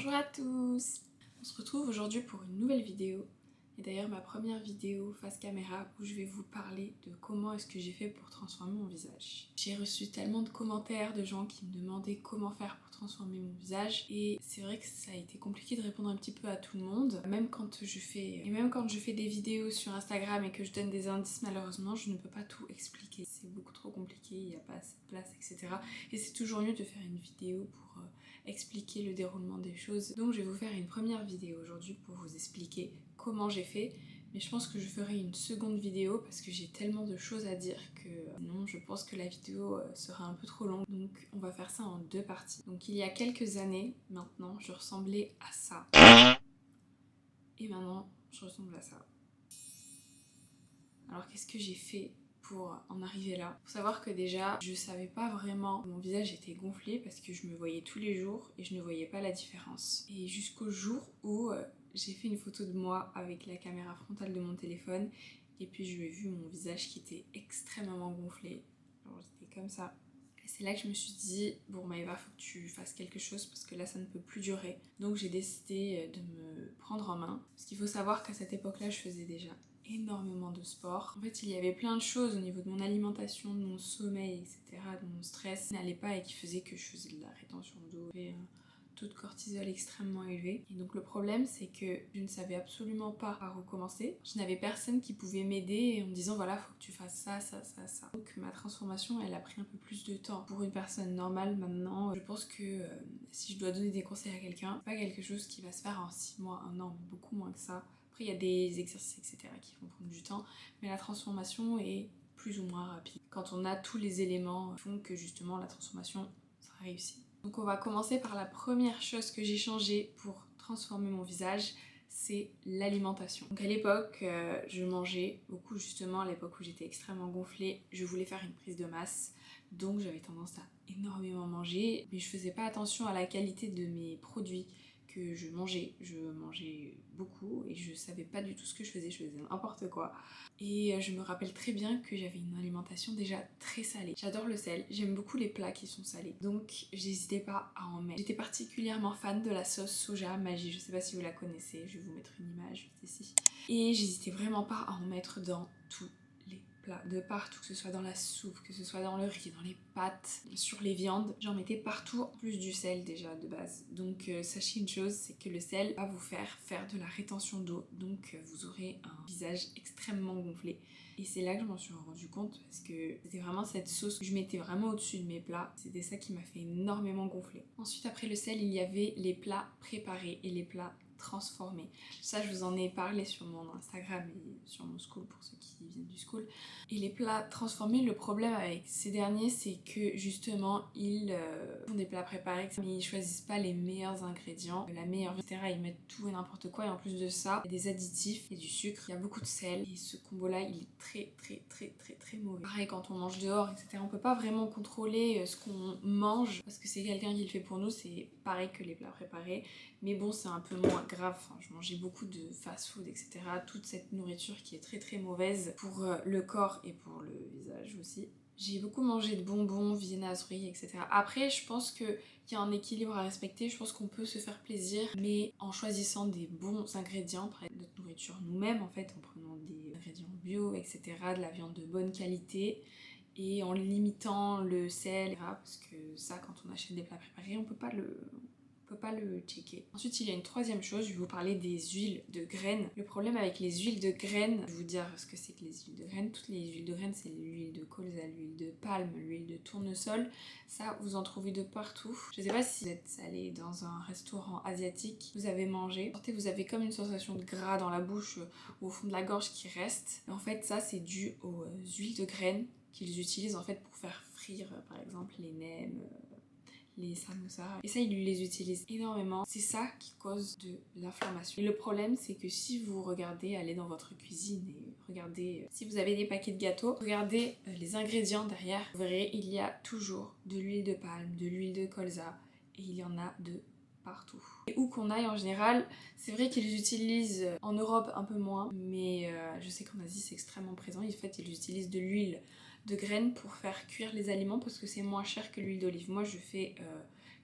Bonjour à tous! On se retrouve aujourd'hui pour une nouvelle vidéo. Et d'ailleurs ma première vidéo face caméra où je vais vous parler de comment est-ce que j'ai fait pour transformer mon visage. J'ai reçu tellement de commentaires de gens qui me demandaient comment faire pour transformer mon visage et c'est vrai que ça a été compliqué de répondre un petit peu à tout le monde. Même quand je fais des vidéos sur Instagram et que je donne des indices, malheureusement je ne peux pas tout expliquer. C'est beaucoup trop compliqué, il n'y a pas assez de place, etc. Et c'est toujours mieux de faire une vidéo pour expliquer le déroulement des choses. Donc je vais vous faire une première vidéo aujourd'hui pour vous expliquer comment j'ai fait, mais je pense que je ferai une seconde vidéo parce que j'ai tellement de choses à dire que non, je pense que la vidéo sera un peu trop longue, donc on va faire ça en deux parties. Donc il y a quelques années maintenant, je ressemblais à ça et maintenant je ressemble à ça. Alors qu'est-ce que j'ai fait pour en arriver là? Faut savoir que déjà je savais pas vraiment que mon visage était gonflé parce que je me voyais tous les jours et je ne voyais pas la différence. Et jusqu'au jour où j'ai fait une photo de moi avec la caméra frontale de mon téléphone et puis je lui ai vu mon visage qui était extrêmement gonflé. Alors j'étais comme ça. Et c'est là que je me suis dit, bon Maëva, faut que tu fasses quelque chose parce que là ça ne peut plus durer. Donc j'ai décidé de me prendre en main. Parce qu'il faut savoir qu'à cette époque-là je faisais déjà énormément de sport. En fait, il y avait plein de choses au niveau de mon alimentation, de mon sommeil, etc., de mon stress qui n'allait pas et qui faisait que je faisais de la rétention d'eau. J'avais un taux de cortisol extrêmement élevé. Et donc le problème, c'est que je ne savais absolument pas par où commencer. Je n'avais personne qui pouvait m'aider en me disant voilà, faut que tu fasses ça, ça, ça, ça. Donc ma transformation, elle a pris un peu plus de temps. Pour une personne normale maintenant, je pense que si je dois donner des conseils à quelqu'un, c'est pas quelque chose qui va se faire en 6 mois, 1 an, beaucoup moins que ça. Après, il y a des exercices, etc. qui vont prendre du temps, mais la transformation est plus ou moins rapide. Quand on a tous les éléments qui font que justement la transformation sera réussie. Donc on va commencer par la première chose que j'ai changée pour transformer mon visage, c'est l'alimentation. Donc à l'époque, je mangeais beaucoup justement, à l'époque où j'étais extrêmement gonflée, je voulais faire une prise de masse, donc j'avais tendance à énormément manger, mais je faisais pas attention à la qualité de mes produits que je mangeais beaucoup et je savais pas du tout ce que je faisais n'importe quoi. Et je me rappelle très bien que j'avais une alimentation déjà très salée. J'adore le sel, j'aime beaucoup les plats qui sont salés, donc j'hésitais pas à en mettre. J'étais particulièrement fan de la sauce soja Maggi, je sais pas si vous la connaissez, je vais vous mettre une image juste ici. Et j'hésitais vraiment pas à en mettre dans tout plats, de partout, que ce soit dans la soupe, que ce soit dans le riz, dans les pâtes, sur les viandes, j'en mettais partout, en plus du sel déjà de base. Donc sachez une chose, c'est que le sel va vous faire de la rétention d'eau, donc vous aurez un visage extrêmement gonflé. Et c'est là que je m'en suis rendu compte parce que c'était vraiment cette sauce que je mettais vraiment au-dessus de mes plats. C'était ça qui m'a fait énormément gonfler. Ensuite, après le sel, il y avait les plats préparés et les plats transformés. Ça, je vous en ai parlé sur mon Instagram et sur mon school pour ceux qui viennent du school. Et les plats transformés, le problème avec ces derniers, c'est que justement, ils font des plats préparés, mais ils choisissent pas les meilleurs ingrédients, la meilleure, etc. Ils mettent tout et n'importe quoi, et en plus de ça, il y a des additifs, il y a du sucre, il y a beaucoup de sel, et ce combo-là, il est très mauvais. Pareil, quand on mange dehors, etc., on peut pas vraiment contrôler ce qu'on mange, parce que c'est quelqu'un qui le fait pour nous, c'est pareil que les plats préparés, mais bon, c'est un peu moins grave. Enfin, je mangeais beaucoup de fast-food, etc. Toute cette nourriture qui est très mauvaise pour le corps et pour le visage aussi. J'ai beaucoup mangé de bonbons, viennoiseries, etc. Après, je pense qu'il y a un équilibre à respecter. Je pense qu'on peut se faire plaisir, mais en choisissant des bons ingrédients, par exemple notre nourriture nous-mêmes, en fait, en prenant des ingrédients bio, etc., de la viande de bonne qualité, et en limitant le sel, etc. Parce que ça, quand on achète des plats préparés, on peut pas le checker. Ensuite, il y a une troisième chose, je vais vous parler des huiles de graines. Le problème avec les huiles de graines, je vais vous dire ce que c'est que les huiles de graines. Toutes les huiles de graines, c'est l'huile de colza, l'huile de palme, l'huile de tournesol. Ça, vous en trouvez de partout. Je sais pas si vous êtes allé dans un restaurant asiatique, vous avez mangé. Vous avez comme une sensation de gras dans la bouche ou au fond de la gorge qui reste. Et en fait, ça, c'est dû aux huiles de graines qu'ils utilisent en fait pour faire frire, par exemple, les nems, les samosas, et ça ils les utilisent énormément. C'est ça qui cause de l'inflammation. Et le problème, c'est que si vous regardez, allez dans votre cuisine et regardez, si vous avez des paquets de gâteaux, regardez les ingrédients derrière, vous verrez, il y a toujours de l'huile de palme, de l'huile de colza, et il y en a de partout. Et où qu'on aille en général, c'est vrai qu'ils utilisent en Europe un peu moins, mais je sais qu'en Asie c'est extrêmement présent. En fait, ils utilisent de l'huile de graines pour faire cuire les aliments parce que c'est moins cher que l'huile d'olive. Moi je fais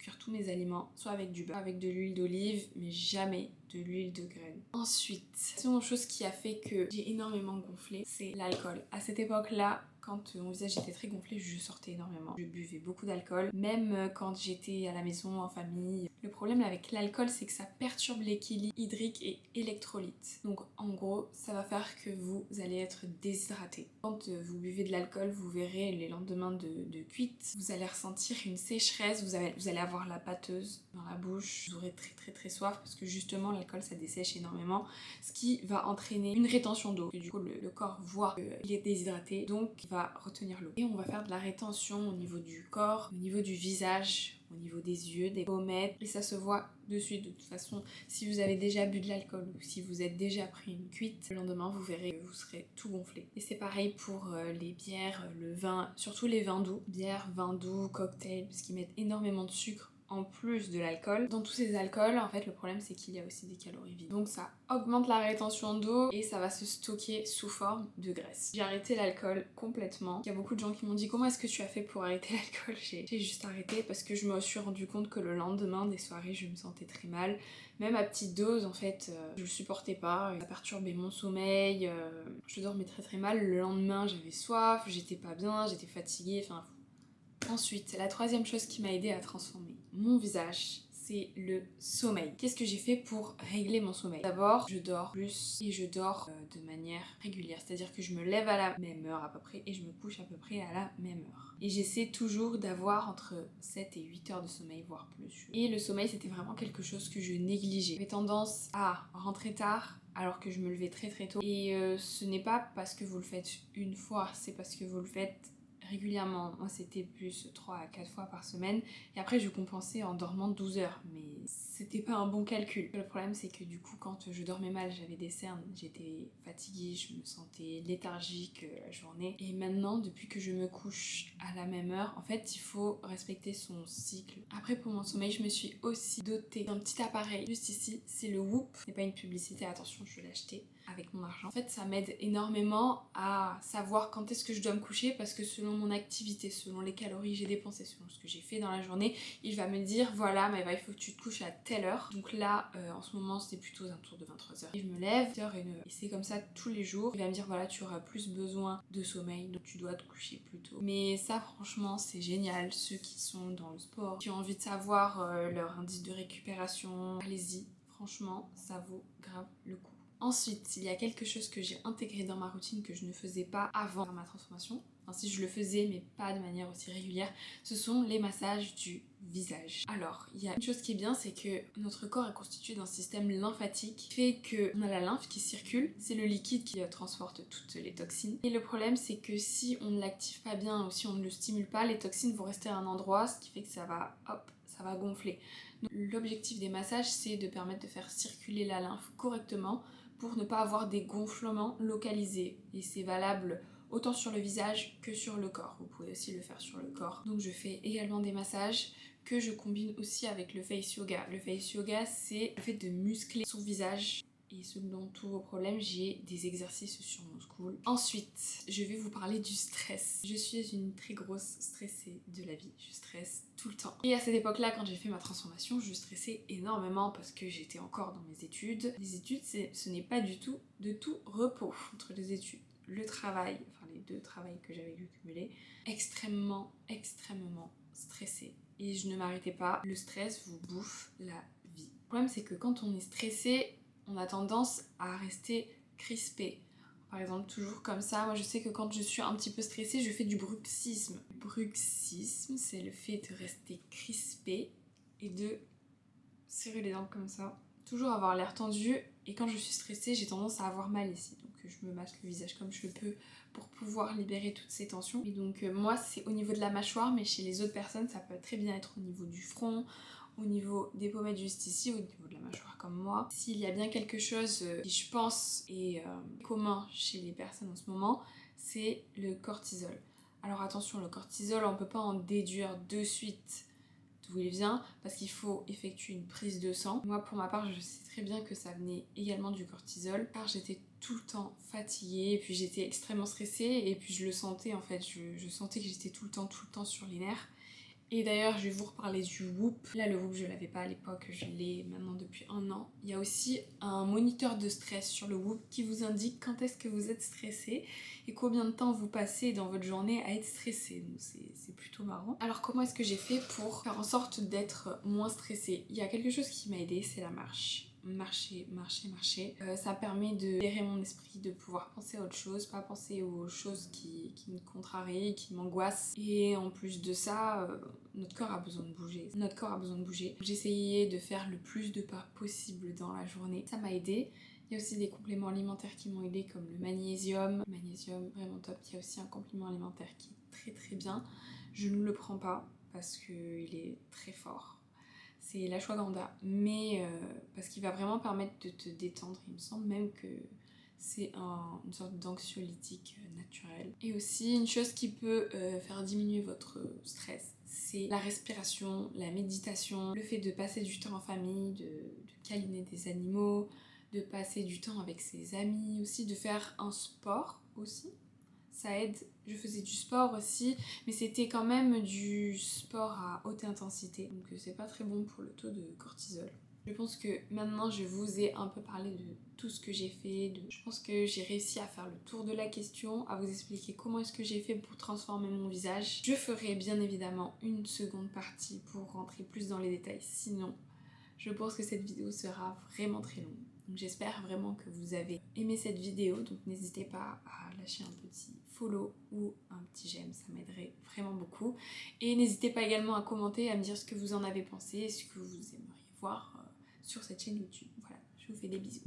cuire tous mes aliments, soit avec du beurre, avec de l'huile d'olive, mais jamais de l'huile de graine. Ensuite, la seconde chose qui a fait que j'ai énormément gonflé, c'est l'alcool. À cette époque-là, quand mon visage était très gonflé, je sortais énormément. Je buvais beaucoup d'alcool, même quand j'étais à la maison, en famille. Le problème avec l'alcool, c'est que ça perturbe l'équilibre hydrique et électrolyte. Donc en gros, ça va faire que vous allez être déshydraté. Quand vous buvez de l'alcool, vous verrez les lendemains de cuite, vous allez ressentir une sécheresse, vous allez avoir la pâteuse dans la bouche, vous aurez très soif parce que justement l'alcool ça dessèche énormément, ce qui va entraîner une rétention d'eau. Du coup le corps voit qu'il est déshydraté, donc il va retenir l'eau. Et on va faire de la rétention au niveau du corps, au niveau du visage, au niveau des yeux, des pommettes, et ça se voit de suite. De toute façon, si vous avez déjà bu de l'alcool ou si vous êtes déjà pris une cuite, le lendemain vous verrez que vous serez tout gonflé. Et c'est pareil pour les bières, le vin, surtout les vins doux, bière, vin doux, cocktail, parce qu'ils mettent énormément de sucre en plus de l'alcool. Dans tous ces alcools, en fait, le problème c'est qu'il y a aussi des calories vides. Donc ça augmente la rétention d'eau et ça va se stocker sous forme de graisse. J'ai arrêté l'alcool complètement. Il y a beaucoup de gens qui m'ont dit comment est-ce que tu as fait pour arrêter l'alcool. J'ai juste arrêté parce que je me suis rendu compte que le lendemain des soirées, je me sentais très mal. Même à petite dose, en fait, je le supportais pas. Ça perturbait mon sommeil. Je dormais très mal. Le lendemain, j'avais soif, j'étais pas bien, j'étais fatiguée. Enfin, ensuite, la troisième chose qui m'a aidée à transformer mon visage, c'est le sommeil. Qu'est-ce que j'ai fait pour régler mon sommeil? D'abord, je dors plus et je dors de manière régulière. C'est-à-dire que je me lève à la même heure à peu près et je me couche à peu près à la même heure. Et j'essaie toujours d'avoir entre 7 et 8 heures de sommeil, voire plus. Et le sommeil, c'était vraiment quelque chose que je négligeais. J'avais tendance à rentrer tard, alors que je me levais très tôt. Et ce n'est pas parce que vous le faites une fois, c'est parce que vous le faites régulièrement. Moi c'était plus 3 à 4 fois par semaine et après je compensais en dormant 12 heures, mais c'était pas un bon calcul. Le problème c'est que du coup quand je dormais mal, j'avais des cernes, j'étais fatiguée, je me sentais léthargique la journée. Et maintenant depuis que je me couche à la même heure, en fait il faut respecter son cycle. Après pour mon sommeil, je me suis aussi dotée d'un petit appareil juste ici, c'est le Whoop. C'est pas une publicité, attention, je l'ai acheté avec mon argent. En fait ça m'aide énormément à savoir quand est-ce que je dois me coucher parce que selon mon activité, selon les calories que j'ai dépensées, selon ce que j'ai fait dans la journée, il va me dire voilà mais il faut que tu te couches à telle heure. Donc là en ce moment c'est plutôt un tour de 23 heures. Et je me lève 8h et c'est comme ça tous les jours. Il va me dire voilà tu auras plus besoin de sommeil donc tu dois te coucher plus tôt. Mais ça franchement c'est génial. Ceux qui sont dans le sport, qui ont envie de savoir leur indice de récupération, allez-y. Franchement ça vaut grave le coup. Ensuite, il y a quelque chose que j'ai intégré dans ma routine que je ne faisais pas avant ma transformation. Enfin, si je le faisais, mais pas de manière aussi régulière, ce sont les massages du visage. Alors, il y a une chose qui est bien, c'est que notre corps est constitué d'un système lymphatique qui fait qu'on a la lymphe qui circule, c'est le liquide qui transporte toutes les toxines. Et le problème, c'est que si on ne l'active pas bien ou si on ne le stimule pas, les toxines vont rester à un endroit, ce qui fait que ça va gonfler. Donc, l'objectif des massages, c'est de permettre de faire circuler la lymphe correctement pour ne pas avoir des gonflements localisés. Et c'est valable autant sur le visage que sur le corps. Vous pouvez aussi le faire sur le corps. Donc je fais également des massages que je combine aussi avec le face yoga. Le face yoga, c'est le fait de muscler son visage. Et selon tous vos problèmes, j'ai des exercices sur mon school. Ensuite, je vais vous parler du stress. Je suis une très grosse stressée de la vie. Je stresse tout le temps. Et à cette époque-là, quand j'ai fait ma transformation, je stressais énormément parce que j'étais encore dans mes études. Les études, ce n'est pas du tout de tout repos entre les études. Le travail, enfin les 2 travails que j'avais dû cumuler, extrêmement stressée. Et je ne m'arrêtais pas. Le stress vous bouffe la vie. Le problème, c'est que quand on est stressé, on a tendance à rester crispé. Par exemple, toujours comme ça. Moi, je sais que quand je suis un petit peu stressée, je fais du bruxisme. Le bruxisme, c'est le fait de rester crispé et de serrer les dents comme ça. Toujours avoir l'air tendu. Et quand je suis stressée, j'ai tendance à avoir mal ici. Donc, je me masse le visage comme je peux pour pouvoir libérer toutes ces tensions. Et donc, moi, c'est au niveau de la mâchoire, mais chez les autres personnes, ça peut très bien être au niveau du front, au niveau des pommettes juste ici, au niveau de la mâchoire comme moi. S'il y a bien quelque chose qui je pense est commun chez les personnes en ce moment, c'est le cortisol. Alors attention, le cortisol, on ne peut pas en déduire de suite d'où il vient parce qu'il faut effectuer une prise de sang. Moi pour ma part je sais très bien que ça venait également du cortisol car j'étais tout le temps fatiguée et puis j'étais extrêmement stressée et puis je le sentais en fait, je sentais que j'étais tout le temps sur les nerfs. Et d'ailleurs, je vais vous reparler du Whoop. Là, le Whoop, je l'avais pas à l'époque, je l'ai maintenant depuis 1 an. Il y a aussi un moniteur de stress sur le Whoop qui vous indique quand est-ce que vous êtes stressé et combien de temps vous passez dans votre journée à être stressé. Donc c'est plutôt marrant. Alors comment est-ce que j'ai fait pour faire en sorte d'être moins stressée? Il y a quelque chose qui m'a aidée, c'est la marche. Marcher. Ça permet de libérer mon esprit, de pouvoir penser à autre chose, pas penser aux choses qui me contrarient, qui m'angoissent. Et en plus de ça, notre corps a besoin de bouger. J'ai essayé de faire le plus de pas possible dans la journée. Ça m'a aidé. Il y a aussi des compléments alimentaires qui m'ont aidé comme le magnésium. Le magnésium, vraiment top. Il y a aussi un complément alimentaire qui est très très bien. Je ne le prends pas parce qu'il est très fort. C'est l'ashwagandha, mais parce qu'il va vraiment permettre de te détendre. Il me semble même que c'est une sorte d'anxiolytique naturel. Et aussi une chose qui peut faire diminuer votre stress, c'est la respiration, la méditation, le fait de passer du temps en famille, de câliner des animaux, de passer du temps avec ses amis, aussi de faire un sport aussi. Ça aide. Je faisais du sport aussi, mais c'était quand même du sport à haute intensité, donc c'est pas très bon pour le taux de cortisol. Je pense que maintenant je vous ai un peu parlé de tout ce que j'ai fait. Je pense que j'ai réussi à faire le tour de la question, à vous expliquer comment est-ce que j'ai fait pour transformer mon visage. Je ferai bien évidemment une seconde partie pour rentrer plus dans les détails, sinon je pense que cette vidéo sera vraiment très longue. Donc j'espère vraiment que vous avez aimé cette vidéo, donc n'hésitez pas à lâcher un petit follow ou un petit j'aime, ça m'aiderait vraiment beaucoup. Et n'hésitez pas également à commenter, à me dire ce que vous en avez pensé et ce que vous aimeriez voir sur cette chaîne YouTube. Voilà, je vous fais des bisous.